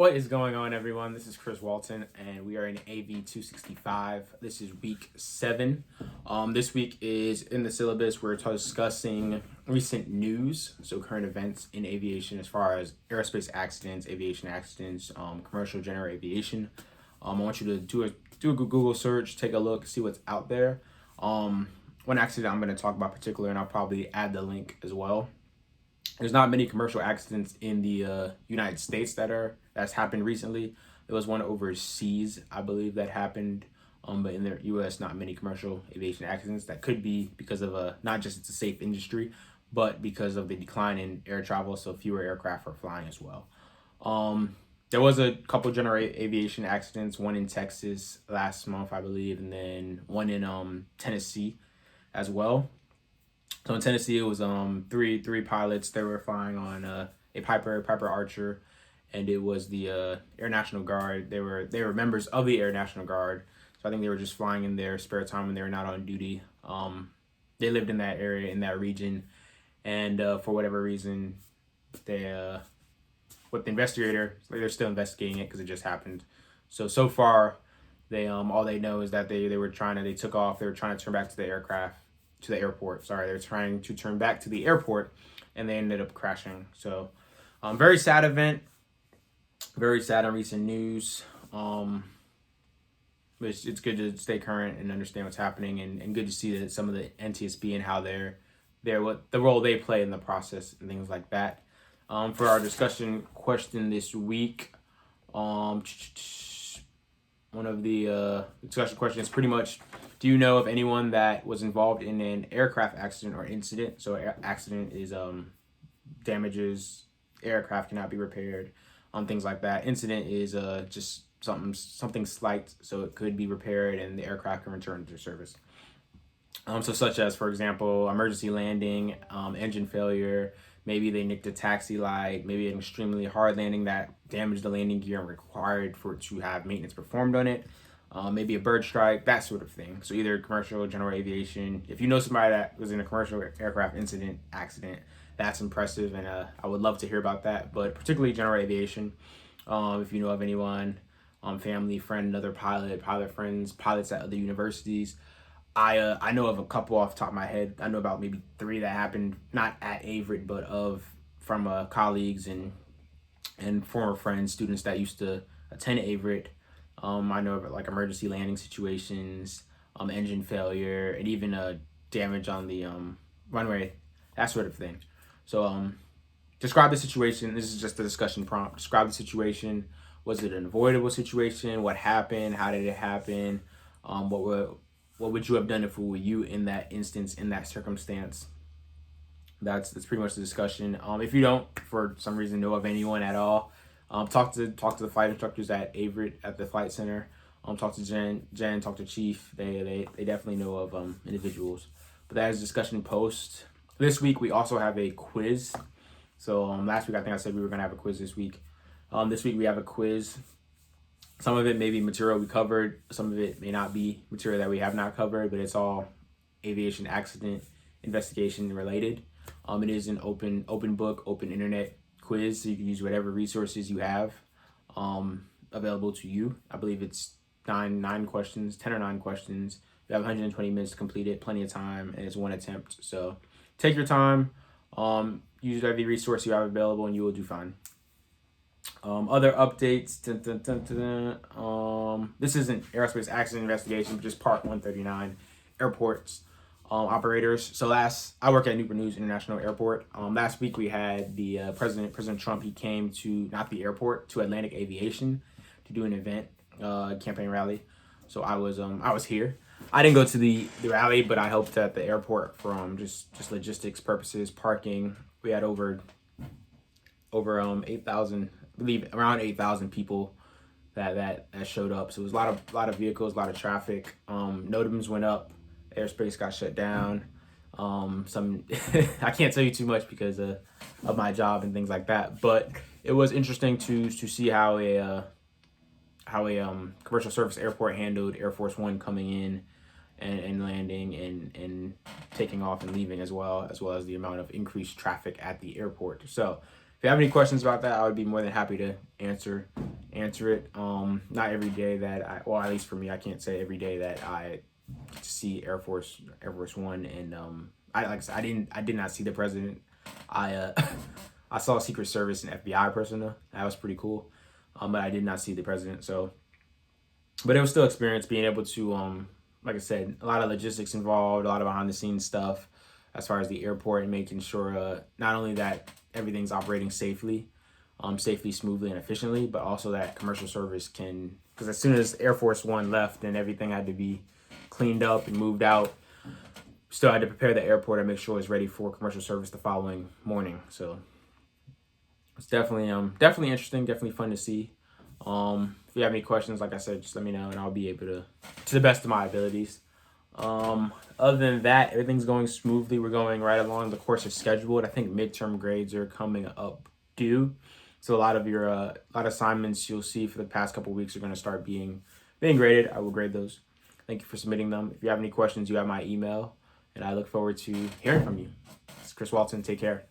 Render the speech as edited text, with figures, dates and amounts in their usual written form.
What is going on, everyone? This is Chris Walton, and we are in AV265. This is week 7. This week is in the syllabus. We're discussing recent news, so current events in aviation as far as aerospace accidents, aviation accidents, commercial general aviation. I want you to do a Google search, take a look, see what's out there. One accident I'm going to talk about particular, and I'll probably add the link as well. There's not many commercial accidents in the United States that's happened recently. There was one overseas, I believe, that happened, but in the U.S., not many commercial aviation accidents. That could be because of not just it's a safe industry, but because of the decline in air travel, so fewer aircraft are flying as well. There was a couple general aviation accidents, one in Texas last month, I believe, and then one in Tennessee as well. So in Tennessee, it was three pilots. They were flying on a Piper Archer, and it was the Air National Guard. They were members of the Air National Guard. So I think they were just flying in their spare time when they were not on duty. They lived in that area, in that region, and for whatever reason, they with the investigator, they're still investigating it because it just happened. So far, they all they know is that they took off. They were trying to turn back to the airport. Sorry, they're trying to turn back to the airport, and they ended up crashing. So, very sad event. Very sad on recent news. It's good to stay current and understand what's happening, and good to see that some of the NTSB and how what the role they play in the process and things like that. For our discussion question this week, one of the discussion questions pretty much, do you know of anyone that was involved in an aircraft accident or incident? So accident is damages, aircraft cannot be repaired, things like that. Incident is just something slight, so it could be repaired and the aircraft can return to service. So such as, for example, emergency landing, engine failure, maybe they nicked a taxi light, maybe an extremely hard landing that damaged the landing gear and required for it to have maintenance performed on it. Maybe a bird strike, that sort of thing. So either commercial, general aviation. If you know somebody that was in a commercial aircraft accident, that's impressive, and I would love to hear about that. But particularly general aviation, if you know of anyone, family, friend, another pilot friends, pilots at other universities. I know of a couple off the top of my head. I know about maybe 3 that happened, not at AV265, but from colleagues and former friends, students that used to attend AV265. I know of like emergency landing situations, engine failure, and even damage on the runway, that sort of thing. So describe the situation. This is just a discussion prompt. Describe the situation. Was it an avoidable situation? What happened? How did it happen? What would you have done if it were you in that instance, in that circumstance? That's pretty much the discussion. If you don't, for some reason, know of anyone at all, talk to the flight instructors at AV265 at the flight center. Talk to Jen, talk to Chief. They definitely know of individuals. But that is discussion post. This week we also have a quiz. So last week I think I said we were gonna have a quiz this week. This week we have a quiz. Some of it may be material we covered. Some of it may not be material that we have not covered, but it's all aviation accident investigation related. It is an open book, open internet quiz, so you can use whatever resources you have available to you. I believe it's 9 questions, 10 or 9 questions. You have 120 minutes to complete it, plenty of time, and it's one attempt. So take your time, use every resource you have available, and you will do fine. Other updates. This isn't aerospace accident investigation, but just part 139, airports operators. So I work at Newport News International Airport. Last week we had the President Trump. He came to, not the airport, to Atlantic Aviation to do an event, campaign rally. So I was here. I didn't go to the rally, but I helped at the airport from just logistics purposes, parking. We had over 8,000, I believe around 8,000 people that showed up. So it was a lot of vehicles, a lot of traffic. NOTAMs went up, airspace got shut down. Some I can't tell you too much because of my job and things like that. But it was interesting to see how a commercial service airport handled Air Force One coming in and landing and taking off and leaving, as well as the amount of increased traffic at the airport. So if you have any questions about that, I would be more than happy to answer answer it. Not every day that well, at least for me, I can't say every day that I get to see Air Force One, and I like I said, I did not see the president. I I saw Secret Service and FBI personnel. That was pretty cool. But I did not see the president. So, but it was still experience being able to like I said, a lot of logistics involved, a lot of behind the scenes stuff as far as the airport and making sure not only that everything's operating safely, smoothly, and efficiently, but also that commercial service can, because as soon as Air Force One left, then everything had to be cleaned up and moved out. Still had to prepare the airport and make sure it's ready for commercial service the following morning. So it's definitely interesting, definitely fun to see. If you have any questions, like I said, just let me know and I'll be able to the best of my abilities. Other than that, everything's going smoothly. We're going right along the course of scheduled. I think midterm grades are coming up due. So a lot of your lot of assignments you'll see for the past couple of weeks are going to start being graded. I will grade those. Thank you for submitting them. If you have any questions, you have my email, and I look forward to hearing from you. It's Chris Walton. Take care.